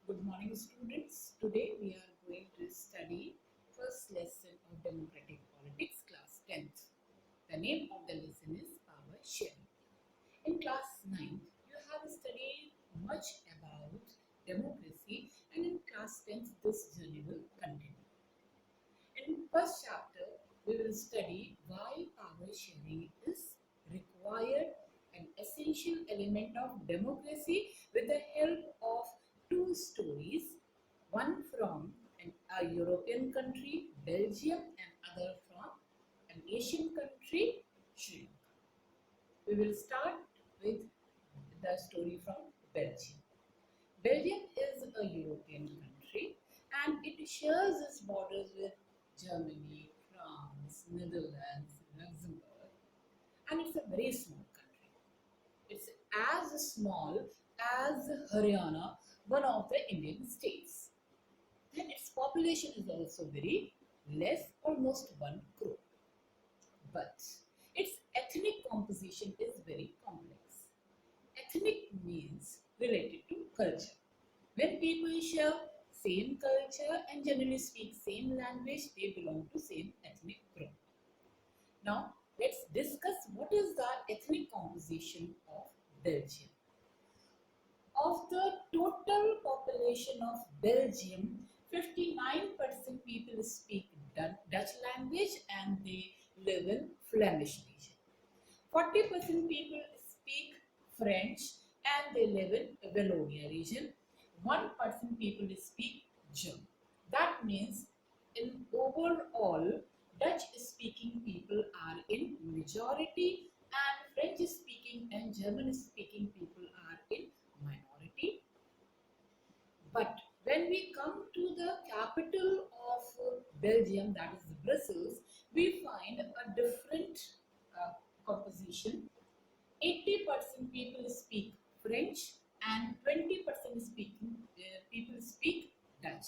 Good morning, students. Today we are going to study first lesson of Democratic Politics, class 10th. The name of the lesson is Power Sharing. In class 9th, you have studied much about democracy, and in class 10th, this journey will continue. In first chapter, we will study why power sharing is required, an essential element of democracy, with the help of two stories, one from a European country, Belgium, and other from an Asian country, Sri Lanka. We will start with the story from Belgium. Belgium is a European country and it shares its borders with Germany, France, Netherlands, Luxembourg, and it's a very small country. It's as small as Haryana, one of the Indian states. And its population is also very less, almost 1 crore. But its ethnic composition is very complex. Ethnic means related to culture. When people share same culture and generally speak same language, they belong to same ethnic group. Now, let's discuss what is the ethnic composition of Belgium. Of the total population of Belgium, 59% people speak Dutch language and they live in Flemish region. 40% people speak French and they live in Wallonia region. 1% people speak German. That means in overall, Dutch speaking people are in majority and French speaking and German speaking people are in minority. But when we come to the capital of Belgium, that is Brussels, we find a different composition. 80% people speak French and 20% people speak Dutch.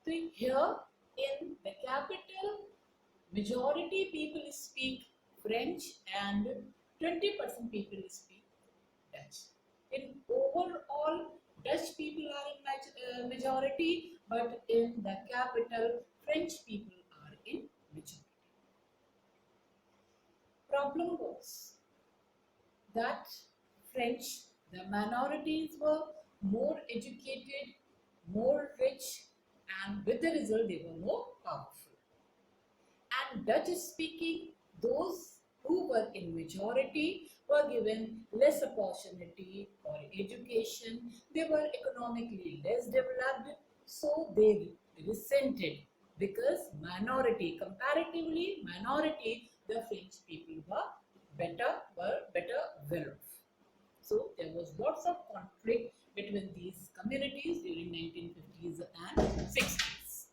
So here in the capital, majority people speak French and 20% people speak Dutch. In overall, Dutch people are in majority, but in the capital, French people are in majority. Problem was that French, the minorities were more educated, more rich, and with the result, they were more powerful. And Dutch speaking, those who were in majority were given less opportunity for education, they were economically less developed, so they resented because comparatively minority, the French people were better well off. So there was lots of conflict between these communities during 1950s and 60s.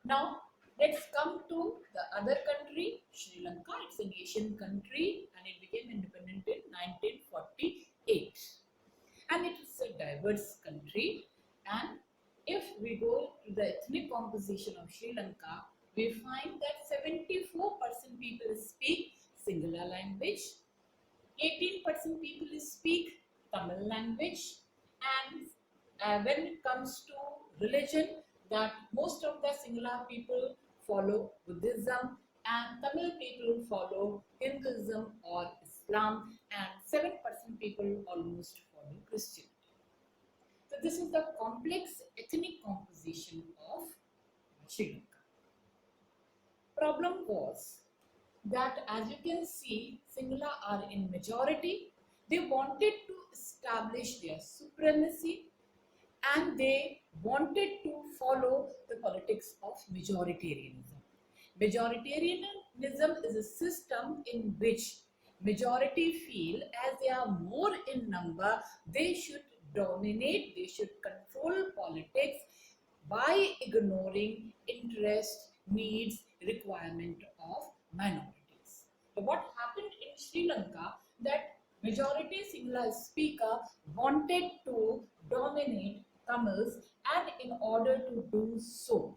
Now let's come to the other country, Sri Lanka. It's an Asian country and it became independent in 1948. And it is a diverse country. And if we go to the ethnic composition of Sri Lanka, we find that 74% people speak Sinhala language, 18% people speak Tamil language, and when it comes to religion, that most of the Sinhala people follow Buddhism and Tamil people follow Hinduism or Islam, and 7% people almost follow Christianity. So this is the complex ethnic composition of Sri Lanka. Problem was that, as you can see, Sinhala are in majority. They wanted to establish their supremacy and they wanted to follow the politics of majoritarianism. Majoritarianism is a system in which majority feel as they are more in number, they should dominate, they should control politics by ignoring interest, needs, requirement of minorities. So what happened in Sri Lanka, that majority Sinhala speaker wanted to dominate Tamils, and in order to do so,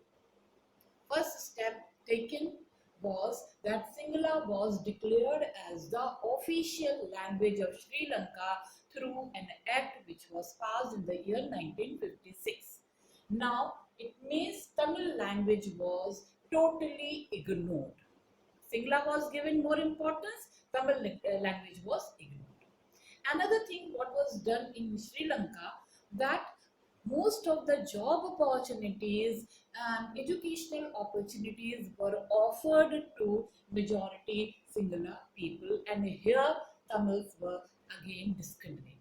first step taken was that Sinhala was declared as the official language of Sri Lanka through an act which was passed in the year 1956. Now, it means Tamil language was totally ignored. Singla was given more importance, Tamil language was ignored. Another thing what was done in Sri Lanka, that most of the job opportunities and educational opportunities were offered to majority Sinhala people, and here Tamils were again discriminated.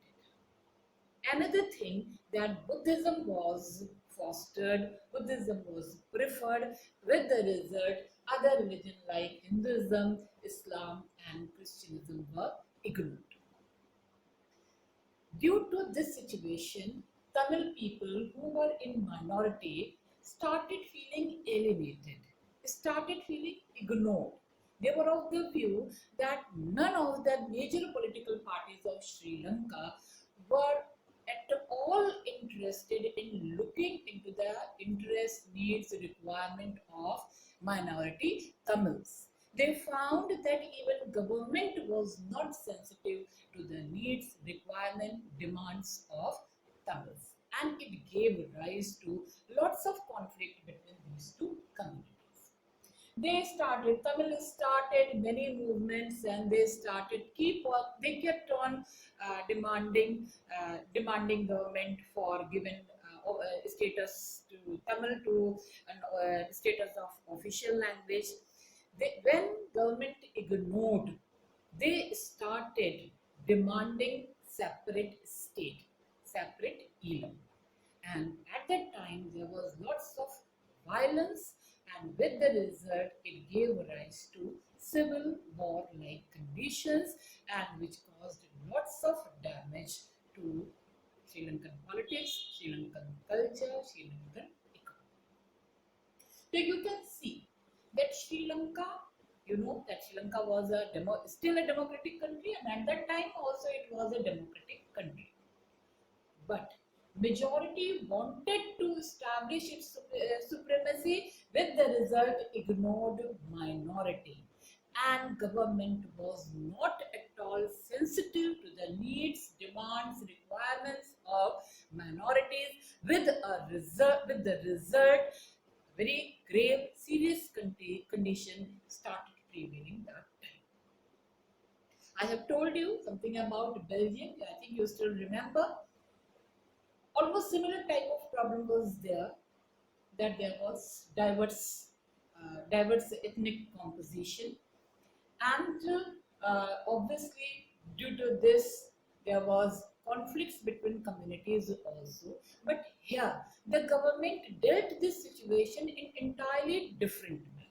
Another thing, that Buddhism was fostered, Buddhism was preferred, with the result other religions like Hinduism, Islam and Christianism were ignored. Due to this situation, Tamil people who were in minority started feeling alienated, started feeling ignored. They were of the view that none of the major political parties of Sri Lanka were at all interested in looking into the interest, needs, requirement of minority Tamils. They found that even government was not sensitive to the needs, requirement, demands of Tamils, and it gave rise to lots of conflict between these two communities. Tamil started many movements, and they kept on demanding government for given status to Tamil, to status of official language. When government ignored, they started demanding separate state, separate Elam. And at that time, there was lots of violence, and with the result, it gave rise to civil war-like conditions, and which caused lots of damage to Sri Lankan politics, Sri Lankan culture, Sri Lankan economy. So you can see that Sri Lanka, that Sri Lanka was still a democratic country, and at that time also it was a democratic country. But majority wanted to establish its supremacy, with the result ignored minority, and government was not at all sensitive to the needs, demands, requirements of minorities, with the result very grave, serious condition started prevailing that time. I have told you something about Belgium. I think you still remember. Almost similar type of problem was there, that there was diverse ethnic composition, and obviously due to this there was conflicts between communities also. But here the government dealt this situation in entirely different manner.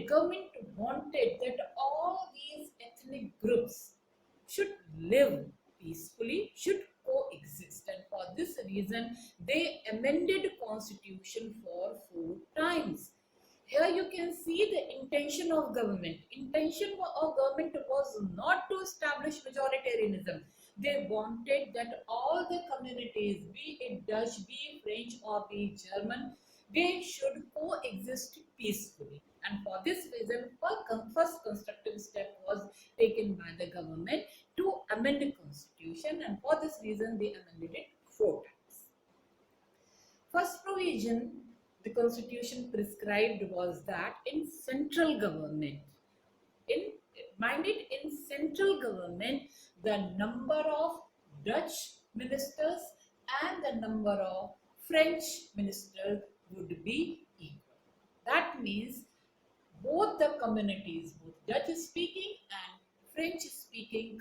Government wanted that all these ethnic groups should live peacefully, should coexist, and for this reason they amended constitution for 4 times. Here you can see the intention of government. Intention of government was not to establish majoritarianism. They wanted that all the communities, be it Dutch, be French, or be German, they should coexist peacefully. And for this reason, first constructive step was taken by the government to amend the constitution, and for this reason they amended it 4 times. First provision the constitution prescribed was that in central government, in central government, the number of Dutch ministers and the number of French ministers would be equal. That means both the communities, both Dutch speaking and French speaking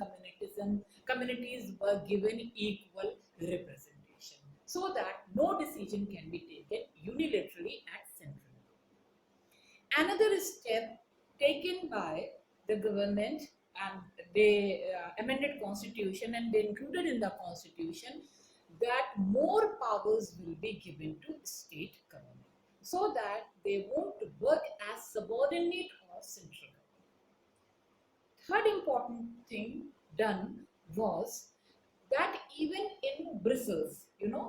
communities were given equal representation, so that no decision can be taken unilaterally at central. Another step taken by the government, and they amended constitution, and they included in the constitution that more powers will be given to state government, so that they won't work as subordinate or central government. Third important thing done was that even in Brussels,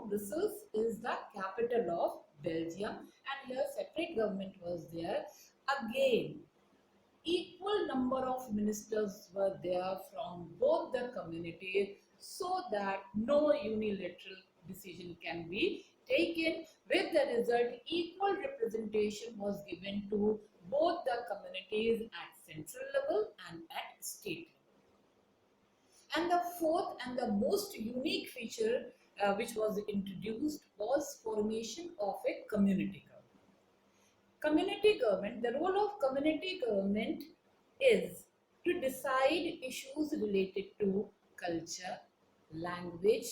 Brussels is the capital of Belgium, and here separate government was there. Again, equal number of ministers were there from both the communities so that no unilateral decision can be taken. With the result, equal representation was given to both the communities at central level and at state level. And the fourth and the most unique feature which was introduced was formation of a community government. Community government, the role of community government is to decide issues related to culture, language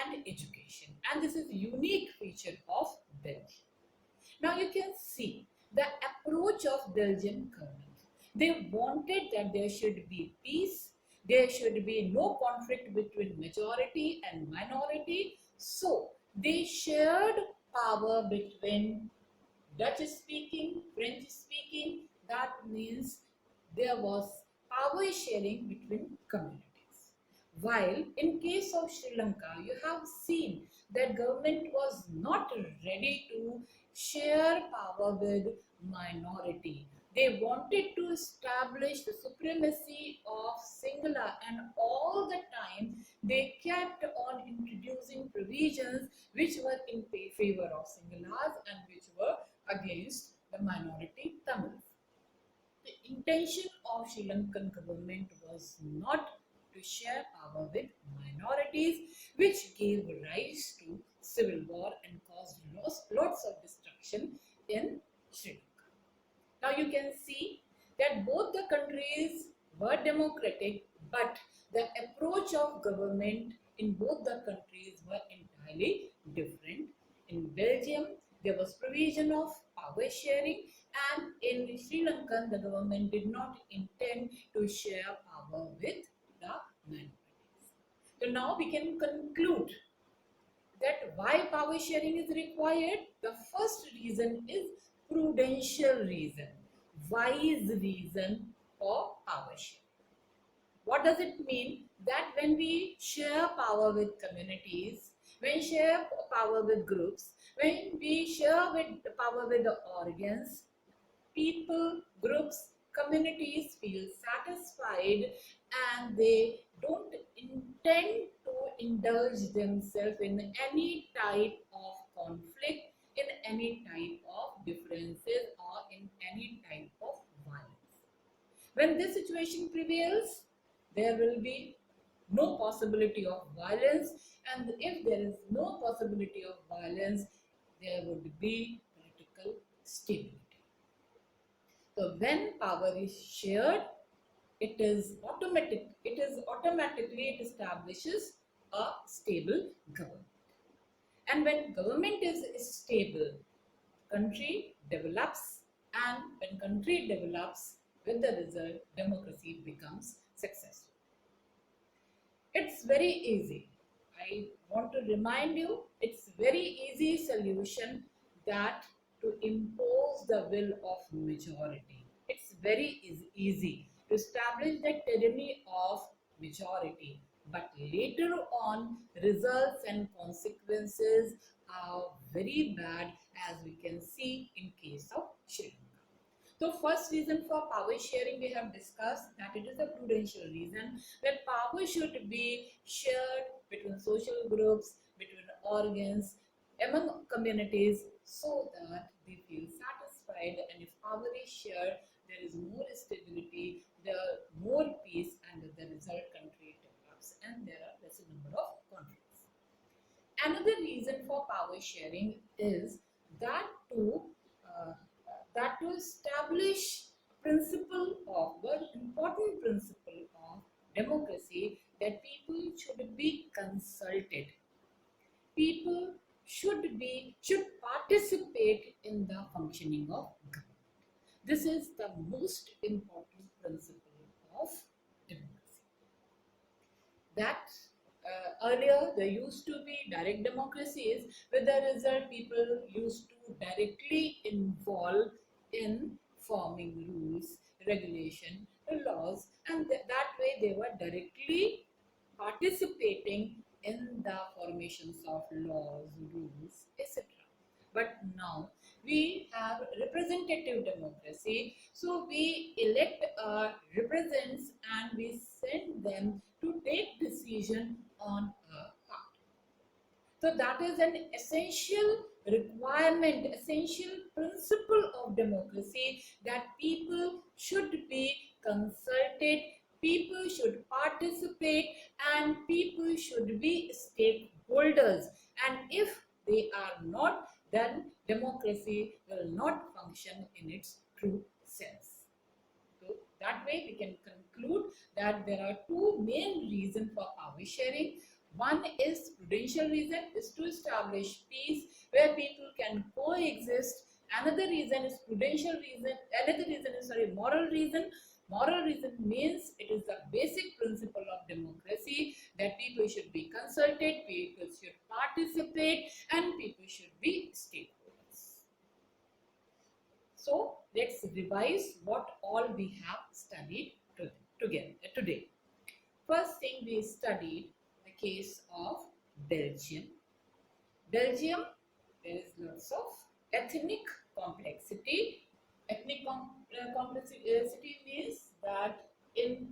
and education. And this is a unique feature of Belgium. Now you can see the approach of Belgian government. They wanted that there should be peace, there should be no conflict between majority and minority. So they shared power between Dutch speaking, French speaking. That means there was power sharing between communities. While in case of Sri Lanka, you have seen that government was not ready to share power with minority. They wanted to establish the supremacy of Sinhala, and all the time they kept on introducing provisions which were in favor of Sinhalas and which were against the minority Tamils. The intention of Sri Lankan government was not to share power with minorities, which gave rise to civil war and caused lots of destruction in Sri Lanka. Now you can see that both the countries were democratic, but the approach of government in both the countries were entirely different. In Belgium, there was provision of power sharing, and in Sri Lanka, the government did not intend to share power with the minorities. So now we can conclude that why power sharing is required. The first reason is prudential reason, wise reason for power sharing. What does it mean? That when we share power with communities, when we share power with groups, when we share power with the organs, people, groups, communities feel satisfied and they don't intend to indulge themselves in any type of conflict, in any type of differences, or in any type of violence. When this situation prevails, there will be no possibility of violence, and if there is no possibility of violence, there would be political stability. So when power is shared, it establishes a stable government. And when government is stable, country develops, and when country develops, with the result, democracy becomes successful. It's very easy. I want to remind you, it's very easy solution that to impose the will of majority. It's very easy to establish the tyranny of majority. But later on, results and consequences are very bad, as we can see in case of Sri Lanka. So first reason for power sharing we have discussed, that it is a prudential reason, that power should be shared between social groups, between organs, among communities, so that they feel satisfied, and if power is shared, there is more stability, there are more peace, and the result country develops and there are lesser number of conflicts. Another reason for power sharing is that to uh, establish principle of the important principle of democracy, that people should be consulted. People should participate in the functioning of government. This is the most important principle of democracy. That earlier there used to be direct democracies, with the result people used to directly involve in forming rules, regulation, laws, and that way they were directly participating in the formations of laws, rules, etc. But now we have representative democracy. So we elect our representatives and we send them to take decision on a part. So that is an essential requirement, essential principle of democracy, that people should be consulted, people should participate, and people should be stakeholders. And if they are not, then democracy will not function in its true sense. So that way we can conclude that there are two main reasons for power sharing. One is prudential reason, is to establish peace where people can coexist. Another reason is prudential reason. Another reason is moral reason. Moral reason means it is the basic principle of democracy that people should be consulted, people should participate, and people should be stakeholders. So let's revise what all we have studied today. First thing, we studied the case of Belgium. Belgium, there is lots of ethnic complexity. Ethnic complexity means that in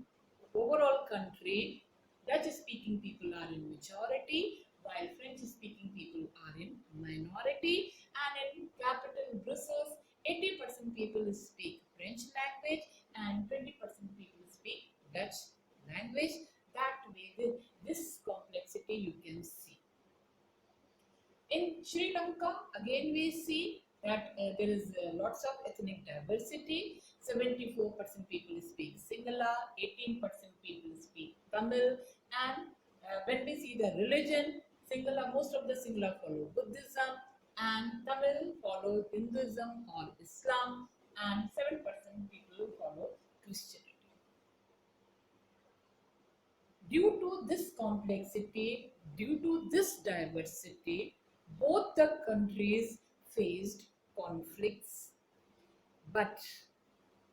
overall country, Dutch-speaking people are in majority, while French-speaking people are in minority, and in capital Brussels, 80% people speak French language and 20% people speak Dutch language. That way, this complexity you can see. In Sri Lanka, again we see that there is lots of ethnic diversity. 74% people speak Sinhala, 18% people speak Tamil, and when we see the religion, Sinhala, most of the Sinhala follow Buddhism, and Tamil follow Hinduism or Islam, and 7% people follow Christianity. Due to this complexity, due to this diversity, both the countries faced conflicts, but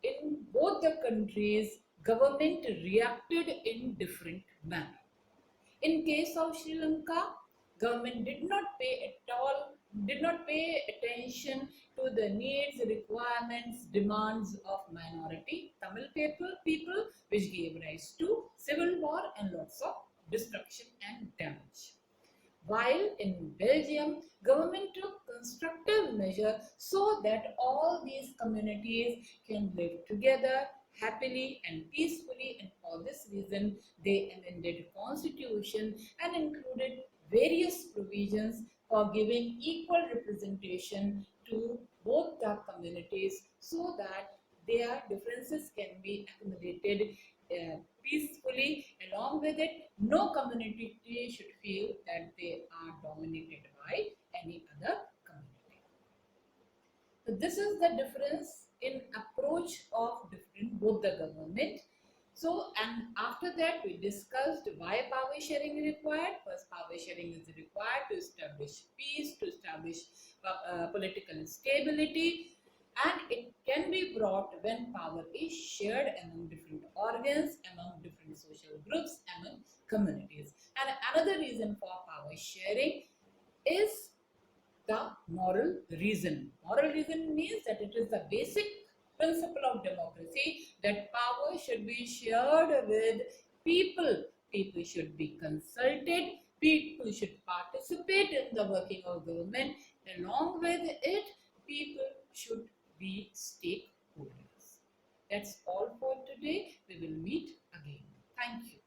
in both the countries, government reacted in different manner. In case of Sri Lanka, government did not pay attention to the needs, requirements, demands of minority Tamil people, which gave rise to civil war and lots of destruction and damage. While in Belgium, government took constructive measures so that all these communities can live together happily and peacefully, and for this reason they amended constitution and included various provisions for giving equal representation to both the communities so that their differences can be accommodated peacefully. Along with it, no community should feel that they are dominated by any other community. So this is the difference in approach of both the government. So, and after that we discussed why power sharing is required. First, power sharing is required to establish peace, to establish political stability, and it can be brought when power is shared among different organs, among different social groups, among communities. And another reason for power sharing is the moral reason. Moral reason means that it is the basic principle of democracy that power should be shared with people. People should be consulted. People should participate in the working of government. Along with it, people should be stakeholders. That's all for today. We will meet again. Thank you.